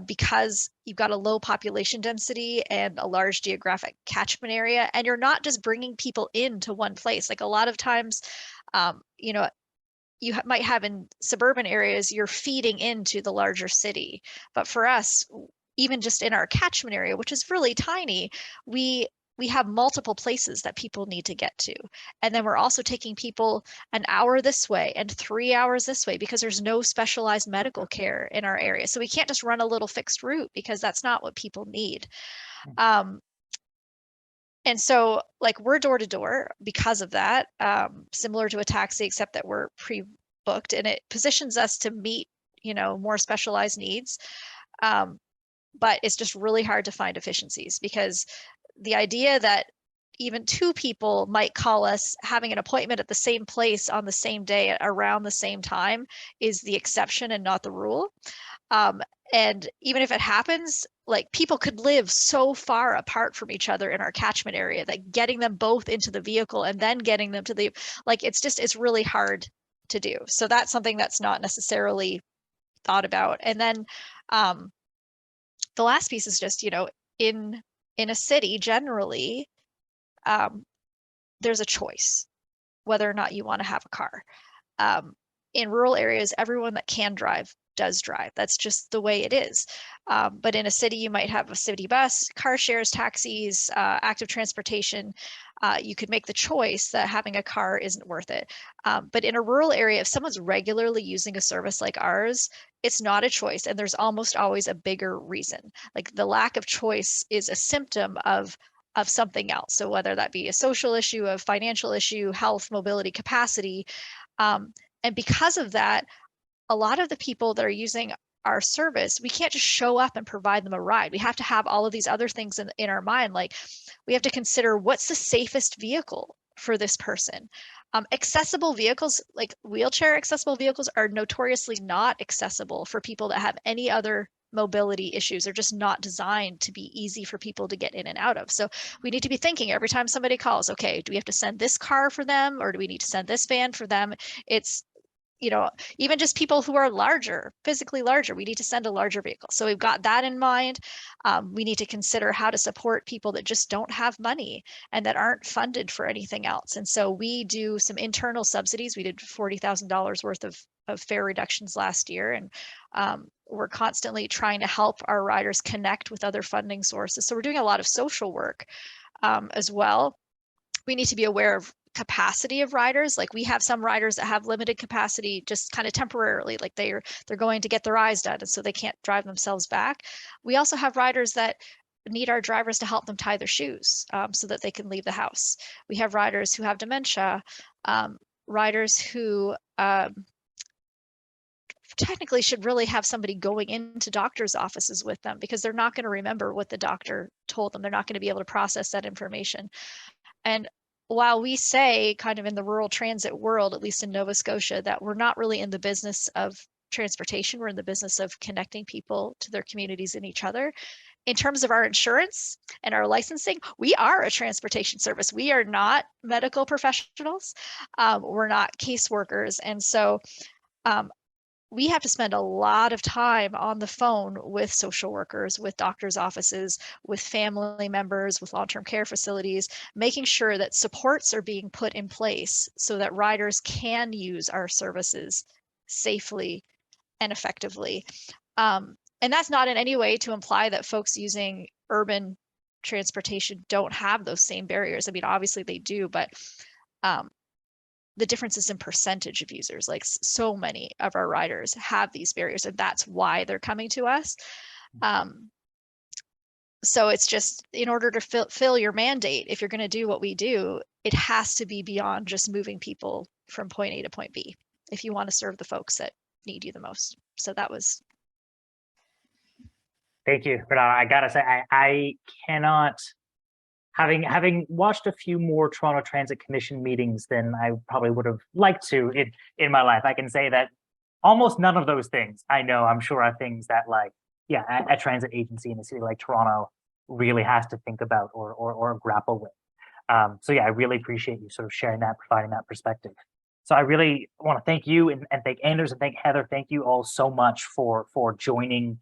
Speaker 3: because you've got a low population density and a large geographic catchment area, and you're not just bringing people into one place. Like a lot of times, you know, you might have in suburban areas, you're feeding into the larger city. But for us, even just in our catchment area, which is really tiny, we have multiple places that people need to get to. And then we're also taking people an hour this way and 3 hours this way because there's no specialized medical care in our area. So we can't just run a little fixed route because that's not what people need. And so like we're door to door because of that, similar to a taxi, except that we're pre-booked, and it positions us to meet, you know, more specialized needs. But it's just really hard to find efficiencies because the idea that even two people might call us having an appointment at the same place on the same day at around the same time is the exception and not the rule. And even if it happens, like people could live so far apart from each other in our catchment area that getting them both into the vehicle and then getting them to the, like, it's really hard to do. So that's something that's not necessarily thought about. And then the last piece is just, you know, in a city, generally, there's a choice whether or not you want to have a car. In rural areas, everyone that can drive does drive. That's just the way it is. But in a city, you might have a city bus, car shares, taxis, active transportation. You could make the choice that having a car isn't worth it. But in a rural area, if someone's regularly using a service like ours, it's not a choice. And there's almost always a bigger reason. Like the lack of choice is a symptom of something else. So whether that be a social issue, a financial issue, health, mobility, capacity. And because of that, a lot of the people that are using our service, we can't just show up and provide them a ride. We have to have all of these other things in our mind. Like we have to consider what's the safest vehicle for this person. Accessible vehicles, like wheelchair accessible vehicles, are notoriously not accessible for people that have any other mobility issues. They're just not designed to be easy for people to get in and out of. So we need to be thinking every time somebody calls, okay, do we have to send this car for them, or do we need to send this van for them? It's, you know, even just people who are larger, physically larger, we need to send a larger vehicle. So we've got that in mind. We need to consider how to support people that just don't have money and that aren't funded for anything else. And so we do some internal subsidies. We did $40,000 worth of fare reductions last year. And we're constantly trying to help our riders connect with other funding sources. So we're doing a lot of social work as well. We need to be aware of capacity of riders. Like we have some riders that have limited capacity just kind of temporarily, like they're going to get their eyes done and so they can't drive themselves back. We also have riders that need our drivers to help them tie their shoes so that they can leave the house. We have riders who have dementia, riders who technically should really have somebody going into doctor's offices with them because they're not going to remember what the doctor told them. They're not going to be able to process that information. And while we say kind of in the rural transit world, at least in Nova Scotia, that we're not really in the business of transportation, we're in the business of connecting people to their communities and each other. In terms of our insurance and our licensing, we are a transportation service. We are not medical professionals. We're not caseworkers. And so we have to spend a lot of time on the phone with social workers, with doctors' offices, with family members, with long-term care facilities, making sure that supports are being put in place so that riders can use our services safely and effectively. And that's not in any way to imply that folks using urban transportation don't have those same barriers. I mean, obviously they do, but the differences in percentage of users. Like so many of our riders have these barriers, and that's why they're coming to us. So it's just, in order to fill your mandate, if you're going to do what we do, it has to be beyond just moving people from point A to point B if you want to serve the folks that need you the most. So that was.
Speaker 1: Thank you, Renata. I gotta say, I cannot, having watched a few more Toronto Transit Commission meetings than I probably would have liked to in my life, I can say that almost none of those things I'm sure are things that, like, yeah, a transit agency in a city like Toronto really has to think about or grapple with. So yeah, I really appreciate you sort of sharing that, providing that perspective. So I really want to thank you and thank Anders and thank Heather. Thank you all so much for joining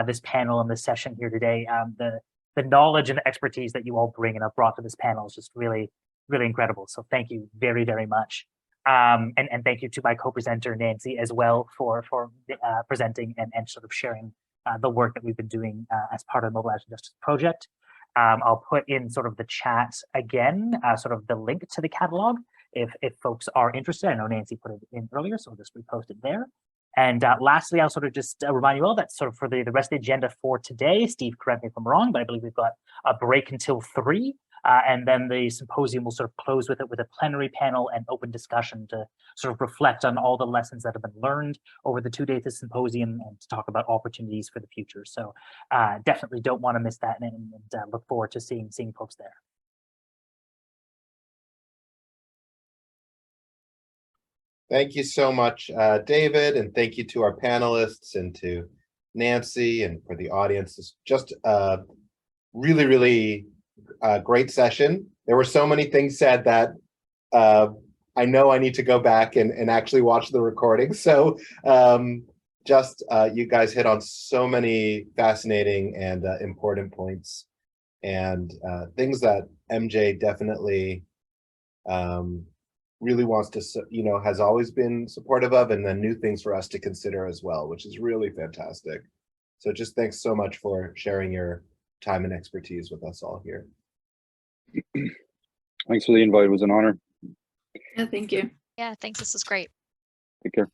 Speaker 1: this panel and this session here today. The knowledge and expertise that you all bring and have brought to this panel is just really, really incredible. So thank you very, very much. And thank you to my co-presenter, Nancy, as well for presenting and sort of sharing the work that we've been doing as part of the Mobilizing Justice Project. I'll put in sort of the chat again, sort of the link to the catalog if folks are interested. I know Nancy put it in earlier, so I'll just repost it there. And lastly, I'll sort of just remind you all that sort of for the rest of the agenda for today, Steve, correct me if I'm wrong, but I believe we've got a break until 3. And then the symposium will sort of close with it with a plenary panel and open discussion to sort of reflect on all the lessons that have been learned over the 2 days of the symposium and to talk about opportunities for the future. So definitely don't want to miss that and look forward to seeing folks there.
Speaker 6: Thank you so much, David, and thank you to our panelists and to Nancy and for the audience. It's just a really, really great session. There were so many things said that I know I need to go back and actually watch the recording. So you guys hit on so many fascinating and important points and things that MJ definitely really wants to, has always been supportive of, and then new things for us to consider as well, which is really fantastic. So just thanks so much for sharing your time and expertise with us all here.
Speaker 4: Thanks for the invite. It was an honor.
Speaker 5: Yeah, thank you.
Speaker 3: Yeah, thanks. This was great.
Speaker 4: Take care.